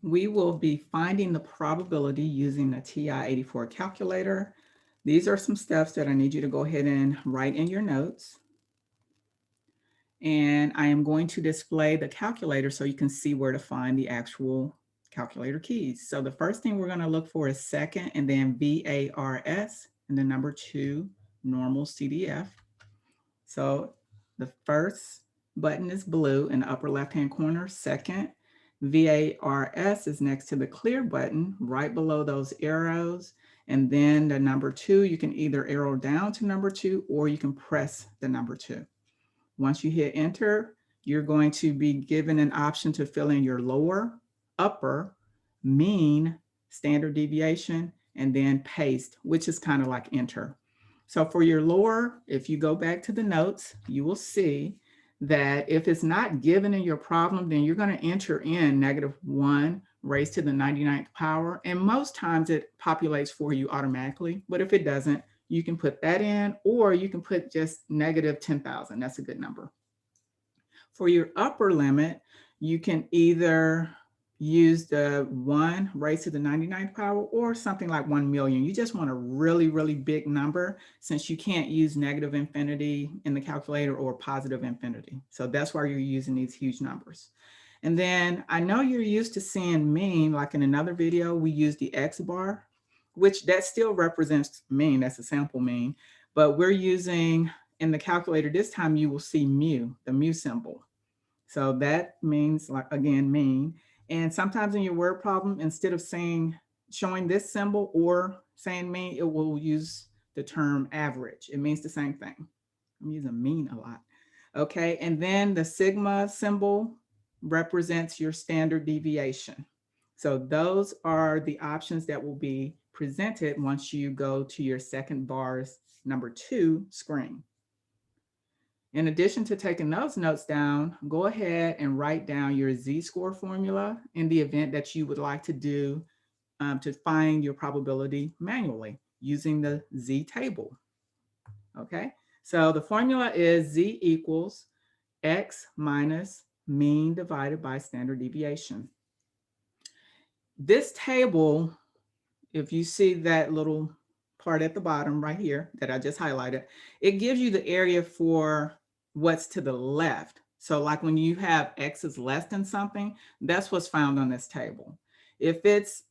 We will be finding the probability using the TI-84 calculator. These are some steps that I need you to go ahead and write in your notes. And I am going to display the calculator so you can see where to find the actual calculator keys. So the first thing we're going to look for is second, and then VARS, and then number 2, normal CDF. So the first button is blue in the upper left-hand corner. Second, VARS is next to the clear button right below those arrows. And then the number 2, you can either arrow down to number 2 or you can press the number 2. Once you hit enter, you're going to be given an option to fill in your lower, upper, mean, standard deviation, and then paste, which is kind of like enter. So for your lower, if you go back to the notes, you will see that if it's not given in your problem, then you're going to enter in -1 raised to the 99th power. And most times it populates for you automatically. But if it doesn't, you can put that in, or you can put just -10,000. That's a good number. For your upper limit, you can either use the 1 raised to the 99th power or something like 1 million. You just want a really, really big number since you can't use negative infinity in the calculator or positive infinity. So that's why you're using these huge numbers. And then I know you're used to seeing mean, like in another video, we use the X bar, which that still represents mean, that's a sample mean, but we're using in the calculator this time you will see mu, the mu symbol. So that means, like, again, mean. And sometimes in your word problem, instead of showing this symbol or saying mean, it will use the term average. It means the same thing. I'm using mean a lot. Okay, and then the sigma symbol represents your standard deviation. So those are the options that will be presented once you go to your second bar's number 2 screen. In addition to taking those notes down, go ahead and write down your z-score formula in the event that you would like to do to find your probability manually using the z-table. Okay, so the formula is z equals x minus mean divided by standard deviation. This table, if you see that little part at the bottom right here that I just highlighted, it gives you the area for what's to the left. So like when you have x is less than something, that's what's found on this table. If it's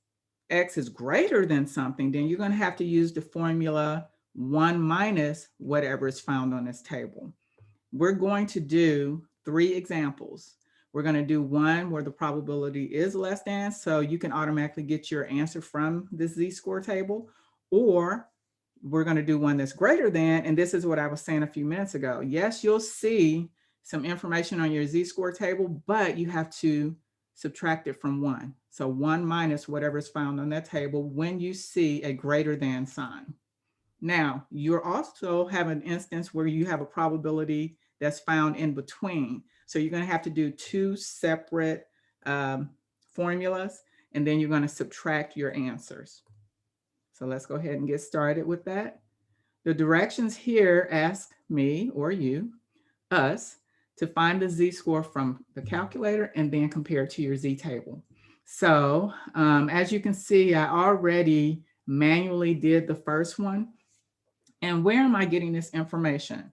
x is greater than something, then you're going to have to use the formula 1 minus whatever is found on this table. We're going to do 3 examples. We're going to do one where the probability is less than, so you can automatically get your answer from this z-score table, or we're going to do one that's greater than, and this is what I was saying a few minutes ago. Yes, you'll see some information on your z-score table, but you have to subtract it from 1. So 1 minus whatever is found on that table when you see a greater than sign. Now, you also have an instance where you have a probability that's found in between. So you're going to have to do 2 separate formulas, and then you're going to subtract your answers. So let's go ahead and get started with that. The directions here ask me or you, us, to find the z-score from the calculator and then compare it to your z-table. So as you can see, I already manually did the first one. And where am I getting this information?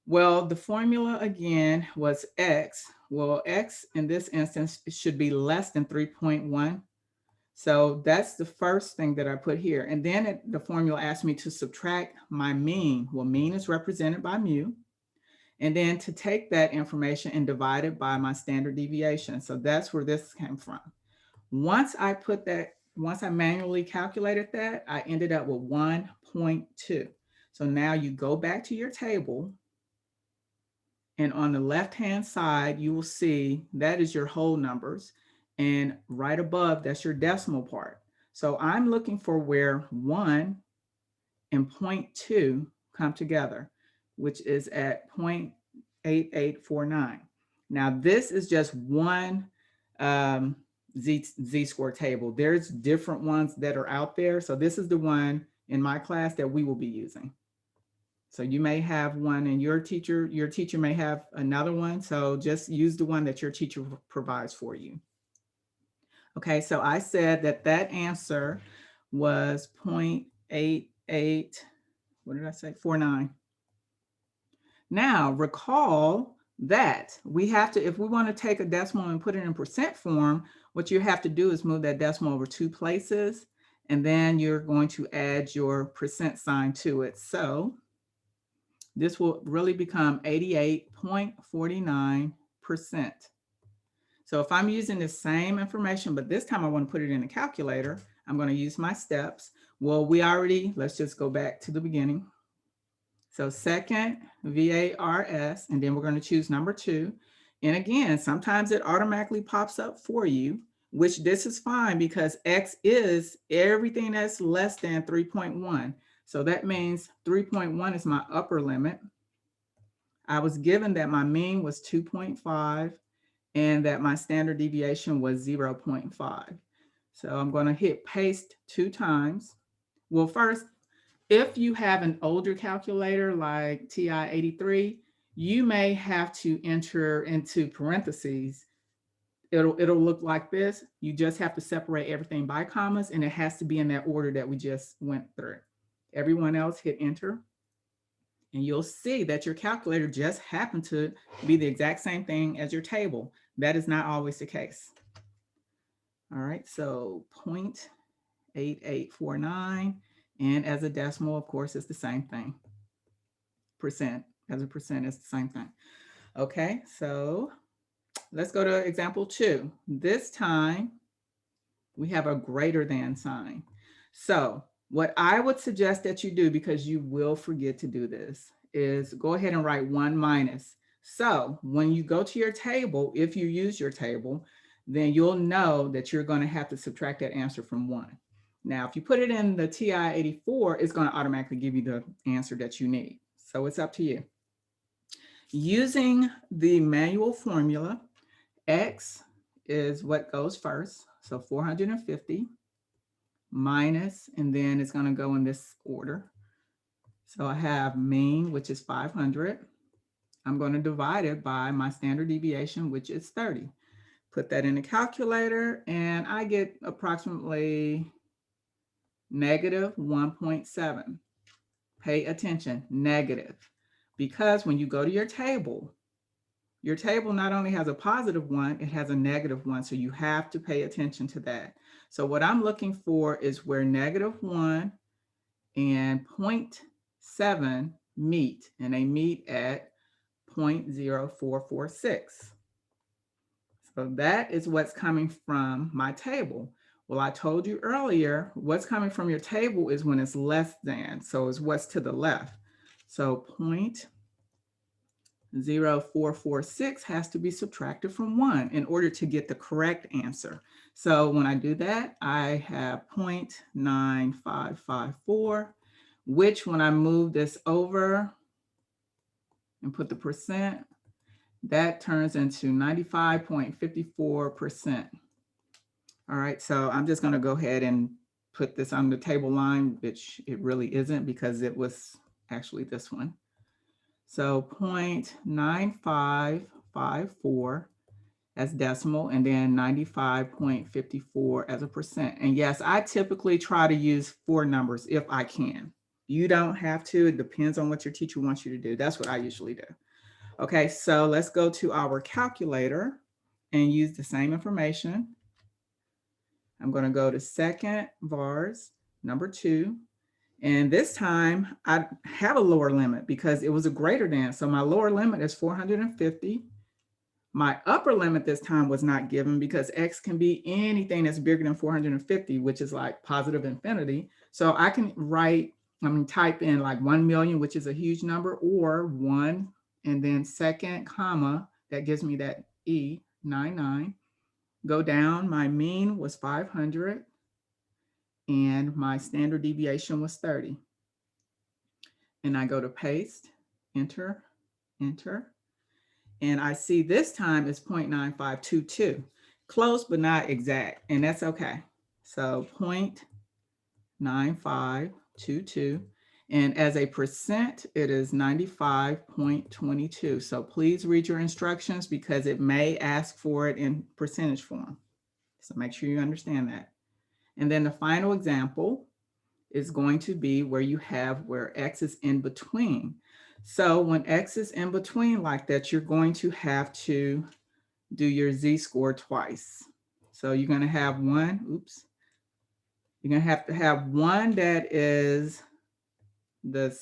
Well, the formula again was x. Well, x in this instance should be less than 3.1. So that's the first thing that I put here. And then the formula asked me to subtract my mean. Well, mean is represented by mu. And then to take that information and divide it by my standard deviation. So that's where this came from. Once I manually calculated that, I ended up with 1.2. So now you go back to your table, and on the left-hand side, you will see that is your whole numbers. And right above, that's your decimal part. So I'm looking for where 1 and 0.2 come together, which is at 0.8849. Now, this is just one z-score table. There's different ones that are out there. So this is the one in my class that we will be using. So you may have one and your teacher may have another one. So just use the one that your teacher provides for you. Okay, so I said that that answer was 0.88, what did I say? 49. Now recall that we have to, if we want to take a decimal and put it in percent form, what you have to do is move that decimal over 2 places, and then you're going to add your percent sign to it. So this will really become 88.49%. So if I'm using the same information, but this time I want to put it in a calculator, I'm going to use my steps. Well, let's just go back to the beginning. So second, VARS, and then we're going to choose number 2. And again, sometimes it automatically pops up for you, which this is fine because X is everything that's less than 3.1. So that means 3.1 is my upper limit. I was given that my mean was 2.5 and that my standard deviation was 0.5. So I'm going to hit paste 2 times. Well, first, if you have an older calculator like TI-83, you may have to enter into parentheses. It'll look like this. You just have to separate everything by commas, and it has to be in that order that we just went through. Everyone else hit enter, and you'll see that your calculator just happened to be the exact same thing as your table. That is not always the case. All right, so 0.8849, and as a decimal, of course, it's the same thing. Percent, as a percent is the same thing. Okay, so let's go to example 2. This time, we have a greater than sign. So what I would suggest that you do, because you will forget to do this, is go ahead and write 1 minus. So when you go to your table, if you use your table, then you'll know that you're going to have to subtract that answer from 1. Now, if you put it in the TI-84, it's going to automatically give you the answer that you need. So it's up to you. Using the manual formula, X is what goes first. So 450 minus, and then it's going to go in this order. So I have mean, which is 500. I'm going to divide it by my standard deviation, which is 30. Put that in the calculator, and I get approximately negative 1.7. Pay attention, negative. Because when you go to your table not only has a positive 1, it has a negative 1. So you have to pay attention to that. So what I'm looking for is where negative 1 and 0.7 meet, and they meet at 0.0446. So that is what's coming from my table. Well, I told you earlier, what's coming from your table is when it's less than, so it's what's to the left. So 0.0446 has to be subtracted from 1 in order to get the correct answer. So when I do that, I have 0.9554, which when I move this over and put the percent, that turns into 95.54%. All right, so I'm just going to go ahead and put this on the table line, which it really isn't because it was actually this one. So 0.9554 as decimal, and then 95.54 as a percent. And yes, I typically try to use 4 numbers if I can. You don't have to. It depends on what your teacher wants you to do. That's what I usually do. Okay, so let's go to our calculator and use the same information. I'm going to go to second VARS, number 2. And this time I have a lower limit because it was a greater than. So my lower limit is 450. My upper limit this time was not given because X can be anything that's bigger than 450, which is like positive infinity. So I can type in like 1 million, which is a huge number, or 1 and then second comma, that gives me that E99. Go down, my mean was 500 and my standard deviation was 30. And I go to paste, enter, enter. And I see this time is 0.9522. Close, but not exact, and that's okay. So 0.9522. And as a percent, it is 95.22. So please read your instructions because it may ask for it in percentage form. So make sure you understand that. And then the final example is going to be where you have where X is in between. So when X is in between like that, you're going to have to do your Z-score twice. So you're going to have one, you're going to have one that is the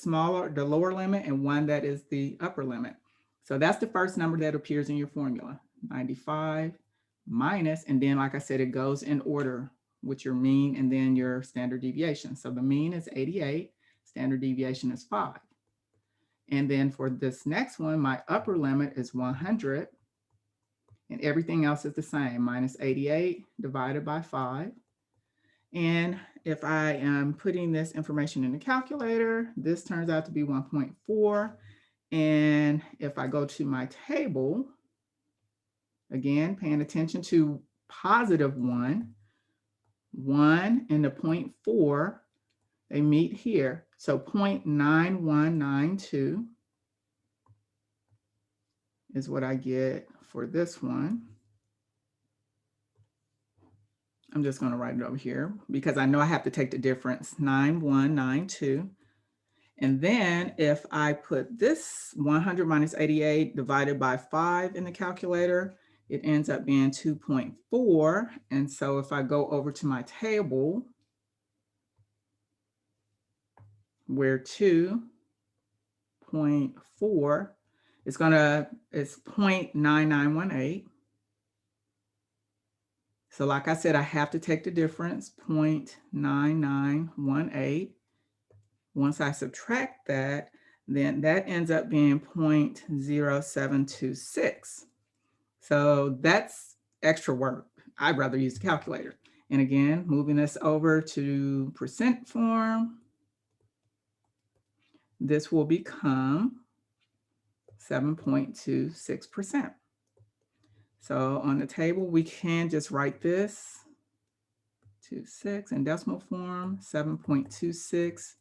lower limit and one that is the upper limit. So that's the first number that appears in your formula, 95 minus, and then like I said, it goes in order with your mean and then your standard deviation. So the mean is 88, standard deviation is 5. And then for this next one, my upper limit is 100 and everything else is the same, minus 88 divided by 5. And if I am putting this information in the calculator, this turns out to be 1.4. And if I go to my table, again, paying attention to positive 1 and the 0.4, they meet here. So 0.9192 is what I get for this one. I'm just going to write it over here because I know I have to take the difference, 9192. And then if I put this 100 minus 88 divided by 5 in the calculator, it ends up being 2.4. And so if I go over to my table, where 2.4 is it's 0.9918. So like I said, I have to take the difference, 0.9918. Once I subtract that, then that ends up being 0.0726. So that's extra work. I'd rather use the calculator. And again, moving this over to percent form, this will become 7.26%. So on the table, we can just write this 26 in decimal form, 7.26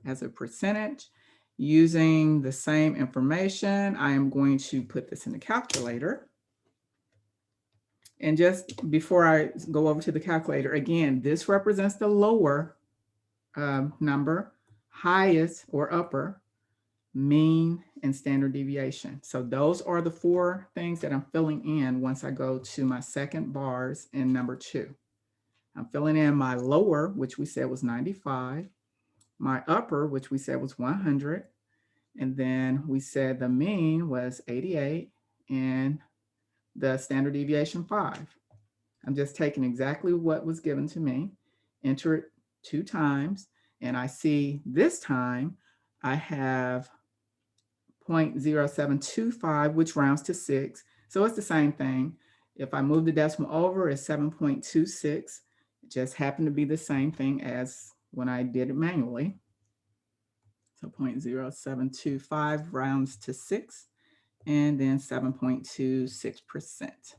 as a percentage. Using the same information, I am going to put this in the calculator. And just before I go over to the calculator, again, this represents the lower number, highest or upper, mean, and standard deviation. So those are the 4 things that I'm filling in once I go to my second bars in number 2. I'm filling in my lower, which we said was 95, my upper, which we said was 100, and then we said the mean was 88, and the standard deviation 5. I'm just taking exactly what was given to me, enter it 2 times, and I see this time I have 0.0725, which rounds to 6. So it's the same thing. If I move the decimal over, it's 7.26. It just happened to be the same thing as when I did it manually. So 0.0725 rounds to 6, and then 7.26%.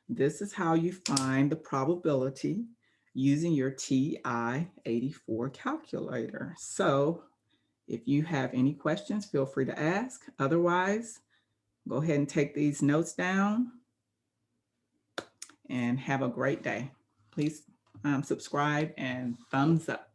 This is how you find the probability using your TI-84 calculator. So if you have any questions, feel free to ask. Otherwise, go ahead and take these notes down and have a great day. Please subscribe and thumbs up.